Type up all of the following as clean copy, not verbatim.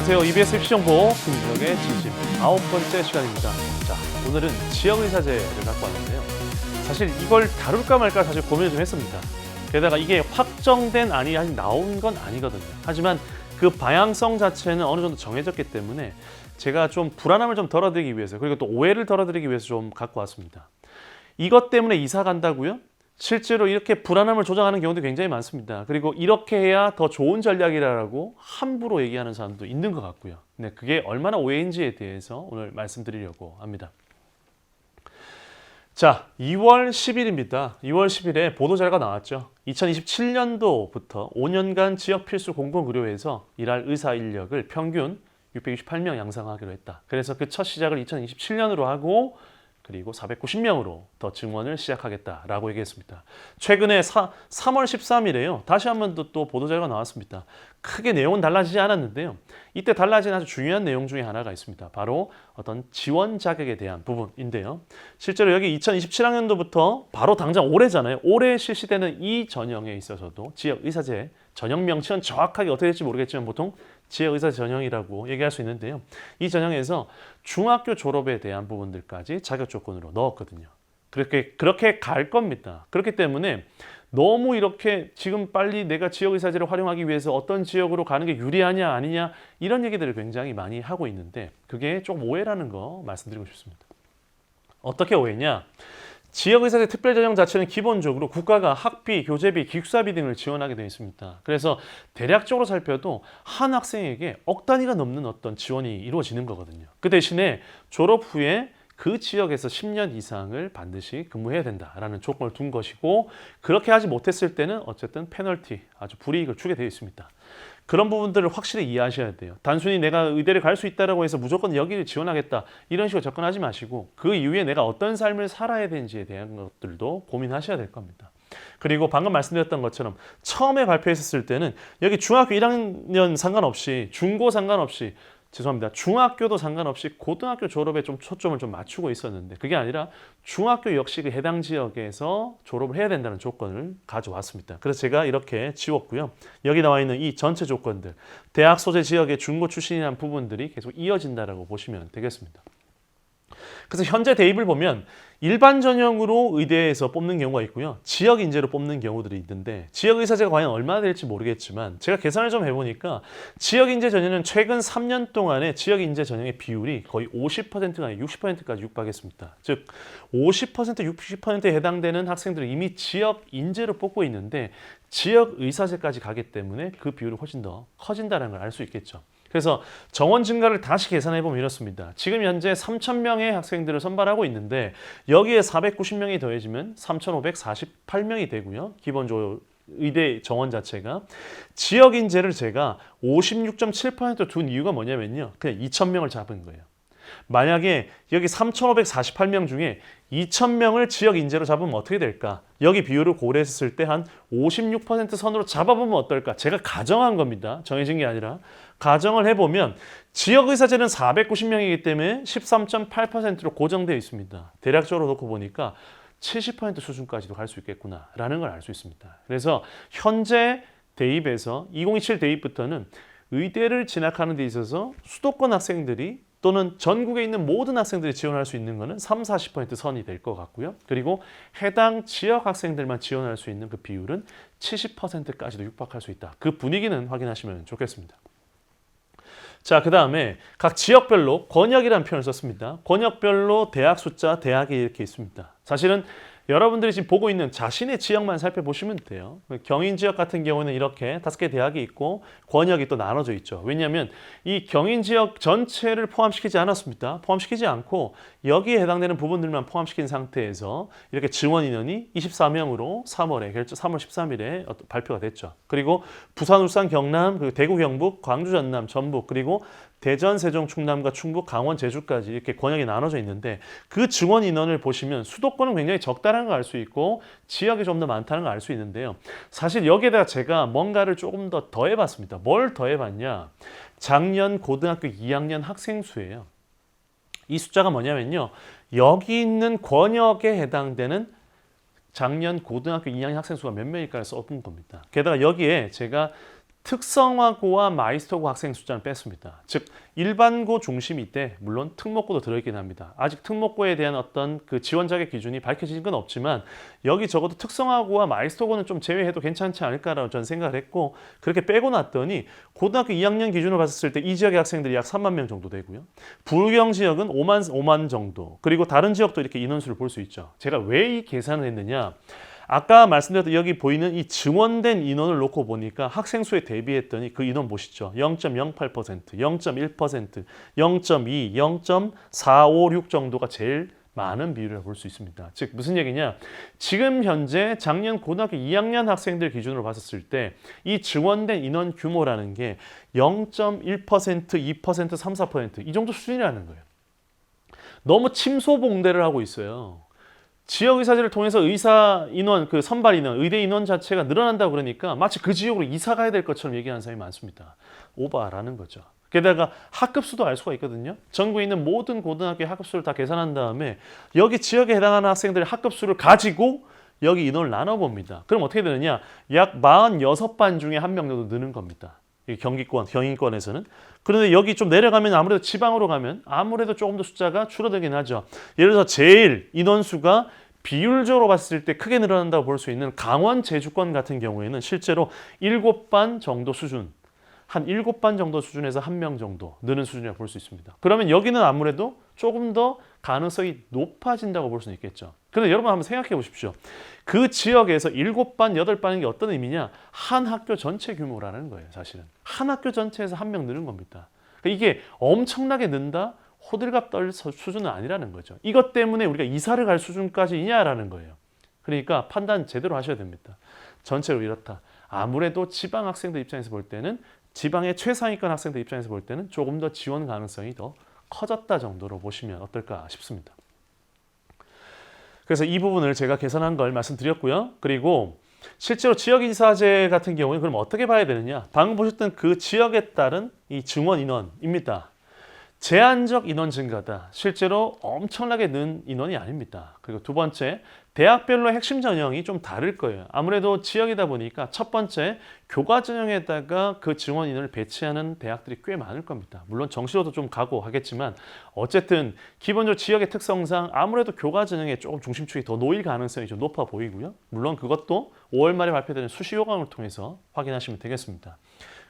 안녕하세요. EBS 입시정보 김준혁의 진심 9번째 시간입니다. 자, 오늘은 지역의사제를 갖고 왔는데요. 사실 이걸 다룰까 말까 사실 고민을 좀 했습니다. 게다가 이게 확정된 안이 아직 나온 건 아니거든요. 하지만 그 방향성 자체는 어느 정도 정해졌기 때문에 제가 좀 불안함을 좀 덜어드리기 위해서, 그리고 또 오해를 덜어드리기 위해서 좀 갖고 왔습니다. 이것 때문에 이사 간다고요? 실제로 이렇게 불안함을 조장하는 경우도 굉장히 많습니다. 그리고 이렇게 해야 더 좋은 전략이라고 함부로 얘기하는 사람도 있는 것 같고요. 네, 그게 얼마나 오해인지에 대해서 오늘 말씀드리려고 합니다. 자, 2월 10일입니다. 2월 10일에 보도자료가 나왔죠. 2027년도부터 5년간 지역 필수 공공의료에서 일할 의사 인력을 평균 668명 양성하기로 했다. 그래서 그 첫 시작을 2027년으로 하고 그리고 490명으로 더 증원을 시작하겠다라고 얘기했습니다. 최근에 3월 13일에요. 다시 한 번 또 보도자료가 나왔습니다. 크게 내용은 달라지지 않았는데요. 이때 달라진 아주 중요한 내용 중에 하나가 있습니다. 바로 어떤 지원 자격에 대한 부분인데요. 실제로 여기 2027학년도부터 바로 당장 올해잖아요. 올해 실시되는 이 전형에 있어서도 지역의사제 전형 명칭은 정확하게 어떻게 될지 모르겠지만 보통 지역의사제 전형이라고 얘기할 수 있는데요. 이 전형에서 중학교 졸업에 대한 부분들까지 자격 조건으로 넣었거든요. 그렇게 갈 겁니다. 그렇기 때문에 너무 이렇게 지금 빨리 내가 지역의사제를 활용하기 위해서 어떤 지역으로 가는 게 유리하냐 아니냐 이런 얘기들을 굉장히 많이 하고 있는데 그게 조금 오해라는 거 말씀드리고 싶습니다. 어떻게 오해냐? 지역의사제 특별전형 자체는 기본적으로 국가가 학비, 교재비, 기숙사비 등을 지원하게 되어 있습니다. 그래서 대략적으로 살펴도 한 학생에게 억 단위가 넘는 어떤 지원이 이루어지는 거거든요. 그 대신에 졸업 후에 그 지역에서 10년 이상을 반드시 근무해야 된다라는 조건을 둔 것이고, 그렇게 하지 못했을 때는 어쨌든 페널티, 아주 불이익을 주게 되어 있습니다. 그런 부분들을 확실히 이해하셔야 돼요. 단순히 내가 의대를 갈 수 있다고 해서 무조건 여기를 지원하겠다 이런 식으로 접근하지 마시고 그 이후에 내가 어떤 삶을 살아야 되는지에 대한 것들도 고민하셔야 될 겁니다. 그리고 방금 말씀드렸던 것처럼 처음에 발표했을 때는 여기 중학교 1학년 상관없이 중고 상관없이 죄송합니다. 중학교도 상관없이 고등학교 졸업에 좀 초점을 좀 맞추고 있었는데 그게 아니라 중학교 역시 그 해당 지역에서 졸업을 해야 된다는 조건을 가져왔습니다. 그래서 제가 이렇게 지웠고요. 여기 나와 있는 이 전체 조건들, 대학 소재 지역의 중고 출신이라는 부분들이 계속 이어진다라고 보시면 되겠습니다. 그래서 현재 대입을 보면 일반 전형으로 의대에서 뽑는 경우가 있고요. 지역 인재로 뽑는 경우들이 있는데 지역 의사제가 과연 얼마나 될지 모르겠지만 제가 계산을 좀 해보니까 지역 인재 전형은 최근 3년 동안의 지역 인재 전형의 비율이 거의 50%가 아니라 60%까지 육박했습니다. 즉 50%, 60%에 해당되는 학생들은 이미 지역 인재로 뽑고 있는데 지역 의사제까지 가기 때문에 그 비율이 훨씬 더 커진다는 걸 알 수 있겠죠. 그래서 정원 증가를 다시 계산해보면 이렇습니다. 지금 현재 3,000명의 학생들을 선발하고 있는데 여기에 490명이 더해지면 3,548명이 되고요. 기본적으로 의대 정원 자체가. 지역 인재를 제가 56.7% 둔 이유가 뭐냐면요. 그냥 2,000명을 잡은 거예요. 만약에 여기 3,548명 중에 2,000명을 지역 인재로 잡으면 어떻게 될까? 여기 비율을 고려했을 때 한 56% 선으로 잡아보면 어떨까? 제가 가정한 겁니다. 정해진 게 아니라. 가정을 해보면 지역의사제는 490명이기 때문에 13.8%로 고정되어 있습니다. 대략적으로 놓고 보니까 70% 수준까지도 갈 수 있겠구나라는 걸 알 수 있습니다. 그래서 현재 대입에서 2027 대입부터는 의대를 진학하는 데 있어서 수도권 학생들이 또는 전국에 있는 모든 학생들이 지원할 수 있는 것은 30-40% 선이 될 것 같고요. 그리고 해당 지역 학생들만 지원할 수 있는 그 비율은 70%까지도 육박할 수 있다. 그 분위기는 확인하시면 좋겠습니다. 자, 그 다음에 각 지역별로 권역이라는 표현을 썼습니다. 권역별로 대학 숫자, 대학이 이렇게 있습니다. 사실은 여러분들이 지금 보고 있는 자신의 지역만 살펴보시면 돼요. 경인 지역 같은 경우는 이렇게 5개 대학이 있고 권역이 또 나눠져 있죠. 왜냐하면 이 경인 지역 전체를 포함시키지 않았습니다. 포함시키지 않고 여기에 해당되는 부분들만 포함시킨 상태에서 이렇게 지원 인원이 24명으로 3월 13일에 발표가 됐죠. 그리고 부산, 울산, 경남, 그리고 대구, 경북, 광주, 전남, 전북, 그리고 대전, 세종, 충남과 충북, 강원, 제주까지 이렇게 권역이 나눠져 있는데 그 증원 인원을 보시면 수도권은 굉장히 적다라는 걸 알 수 있고 지역이 좀 더 많다는 걸 알 수 있는데요. 사실 여기에다가 제가 뭔가를 조금 더 더해봤습니다. 뭘 더해봤냐? 작년 고등학교 2학년 학생 수예요. 이 숫자가 뭐냐면요. 여기 있는 권역에 해당되는 작년 고등학교 2학년 학생 수가 몇 명일까를 써본 겁니다. 게다가 여기에 제가 특성화고와 마이스터고 학생 숫자는 뺐습니다. 즉 일반고 중심이 때 물론 특목고도 들어있긴 합니다. 아직 특목고에 대한 어떤 그 지원 자격 기준이 밝혀진 건 없지만 여기 적어도 특성화고와 마이스터고는 좀 제외해도 괜찮지 않을까라고 저는 생각을 했고 그렇게 빼고 났더니 고등학교 2학년 기준으로 봤을 때 이 지역의 학생들이 약 3만 명 정도 되고요. 부경 지역은 5만 정도 그리고 다른 지역도 이렇게 인원수를 볼 수 있죠. 제가 왜 이 계산을 했느냐 아까 말씀드렸던 여기 보이는 이 증원된 인원을 놓고 보니까 학생 수에 대비했더니 그 인원 보시죠. 0.08%, 0.1%, 0.2, 0.456 정도가 제일 많은 비율이라고 볼 수 있습니다. 즉 무슨 얘기냐? 지금 현재 작년 고등학교 2학년 학생들 기준으로 봤었을 때 이 증원된 인원 규모라는 게 0.1%, 2%, 3, 4%이 정도 수준이라는 거예요. 너무 침소봉대를 하고 있어요. 지역의사제를 통해서 의사 인원, 그 선발 인원, 의대 인원 자체가 늘어난다고 그러니까 마치 그 지역으로 이사 가야 될 것처럼 얘기하는 사람이 많습니다. 오바라는 거죠. 게다가 학급수도 알 수가 있거든요. 전국에 있는 모든 고등학교의 학급수를 다 계산한 다음에 여기 지역에 해당하는 학생들의 학급수를 가지고 여기 인원을 나눠봅니다. 그럼 어떻게 되느냐? 약 46반 중에 한 명 정도 느는 겁니다. 경인권에서는. 그런데 여기 좀 내려가면 아무래도 지방으로 가면 아무래도 조금 더 숫자가 줄어들긴 하죠. 예를 들어서 제일 인원수가 비율적으로 봤을 때 크게 늘어난다고 볼 수 있는 강원 제주권 같은 경우에는 실제로 7반 정도 수준, 한 7반 정도 수준에서 한 명 정도 느는 수준이라고 볼 수 있습니다. 그러면 여기는 아무래도 조금 더 가능성이 높아진다고 볼 수는 있겠죠. 그런데 여러분 한번 생각해 보십시오. 그 지역에서 7반, 8반인 게 어떤 의미냐? 한 학교 전체 규모라는 거예요, 사실은. 한 학교 전체에서 한 명 느는 겁니다. 그러니까 이게 엄청나게 는다? 호들갑 떨 수준은 아니라는 거죠. 이것 때문에 우리가 이사를 갈 수준까지이냐라는 거예요. 그러니까 판단 제대로 하셔야 됩니다. 전체로 이렇다. 아무래도 지방 학생들 입장에서 볼 때는 지방의 최상위권 학생들 입장에서 볼 때는 조금 더 지원 가능성이 더 커졌다 정도로 보시면 어떨까 싶습니다. 그래서 이 부분을 제가 계산한 걸 말씀드렸고요. 그리고 실제로 지역이사제 같은 경우는 그럼 어떻게 봐야 되느냐? 방금 보셨던 그 지역에 따른 이 증원 인원입니다. 제한적 인원 증가다. 실제로 엄청나게 는 인원이 아닙니다. 그리고 두 번째, 대학별로 핵심 전형이 좀 다를 거예요. 아무래도 지역이다 보니까 첫 번째, 교과 전형에다가 그 증원 인원을 배치하는 대학들이 꽤 많을 겁니다. 물론 정시로도 좀 가고 하겠지만 어쨌든 기본적으로 지역의 특성상 아무래도 교과 전형에 조금 중심축이 더 놓일 가능성이 좀 높아 보이고요. 물론 그것도 5월 말에 발표되는 수시 요강을 통해서 확인하시면 되겠습니다.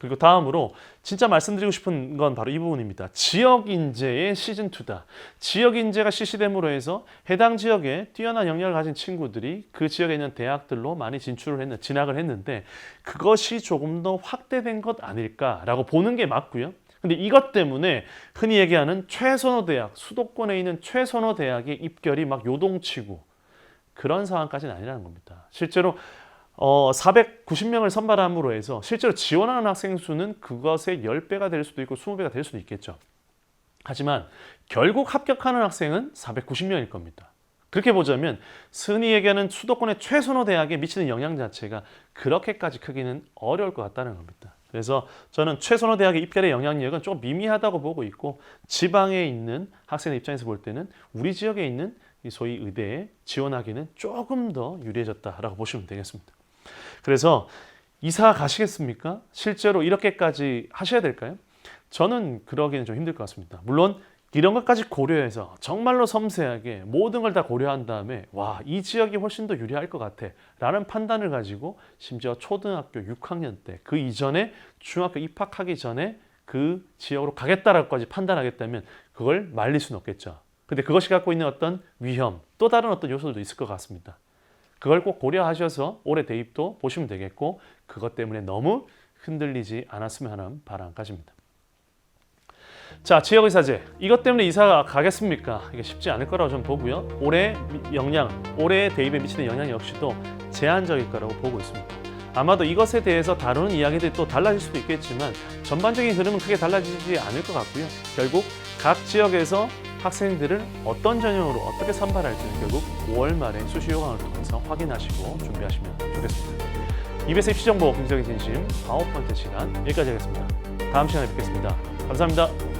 그리고 다음으로 진짜 말씀드리고 싶은 건 바로 이 부분입니다. 지역인재의 시즌2다. 지역인재가 실시됨으로 해서 해당 지역에 뛰어난 역량을 가진 친구들이 그 지역에 있는 대학들로 많이 진학을 했는데 그것이 조금 더 확대된 것 아닐까라고 보는 게 맞고요. 근데 이것 때문에 흔히 얘기하는 최선호 대학, 수도권에 있는 최선호 대학의 입결이 막 요동치고 그런 상황까지는 아니라는 겁니다. 실제로 490명을 선발함으로 해서 실제로 지원하는 학생 수는 그것의 10배가 될 수도 있고 20배가 될 수도 있겠죠. 하지만 결국 합격하는 학생은 490명일 겁니다. 그렇게 보자면 흔히 얘기하는 수도권의 최선호 대학에 미치는 영향 자체가 그렇게까지 크기는 어려울 것 같다는 겁니다. 그래서 저는 최선호 대학의 입결의 영향력은 좀 미미하다고 보고 있고 지방에 있는 학생의 입장에서 볼 때는 우리 지역에 있는 이 소위 의대에 지원하기는 조금 더 유리해졌다라고 보시면 되겠습니다. 그래서 이사 가시겠습니까? 실제로 이렇게까지 하셔야 될까요? 저는 그러기는 좀 힘들 것 같습니다. 물론 이런 것까지 고려해서 정말로 섬세하게 모든 걸 다 고려한 다음에 와, 이 지역이 훨씬 더 유리할 것 같아 라는 판단을 가지고 심지어 초등학교 6학년 때 그 이전에 중학교 입학하기 전에 그 지역으로 가겠다라고까지 판단하겠다면 그걸 말릴 수는 없겠죠. 근데 그것이 갖고 있는 어떤 위험, 또 다른 어떤 요소들도 있을 것 같습니다. 그걸 꼭 고려하셔서 올해 대입도 보시면 되겠고 그것 때문에 너무 흔들리지 않았으면 하는 바람까지입니다. 자, 지역의사제 이것 때문에 이사 가겠습니까? 이게 쉽지 않을 거라고 저는 보고요. 올해 대입에 미치는 영향 역시도 제한적일 거라고 보고 있습니다. 아마도 이것에 대해서 다루는 이야기들이 또 달라질 수도 있겠지만 전반적인 흐름은 크게 달라지지 않을 것 같고요. 결국 각 지역에서 학생들을 어떤 전형으로 어떻게 선발할지는 결국 5월 말에 수시 요강을 통해서 확인하시고 준비하시면 좋겠습니다. EBS 입시정보 긍정의 진심 9번째 시간 여기까지 하겠습니다. 다음 시간에 뵙겠습니다. 감사합니다.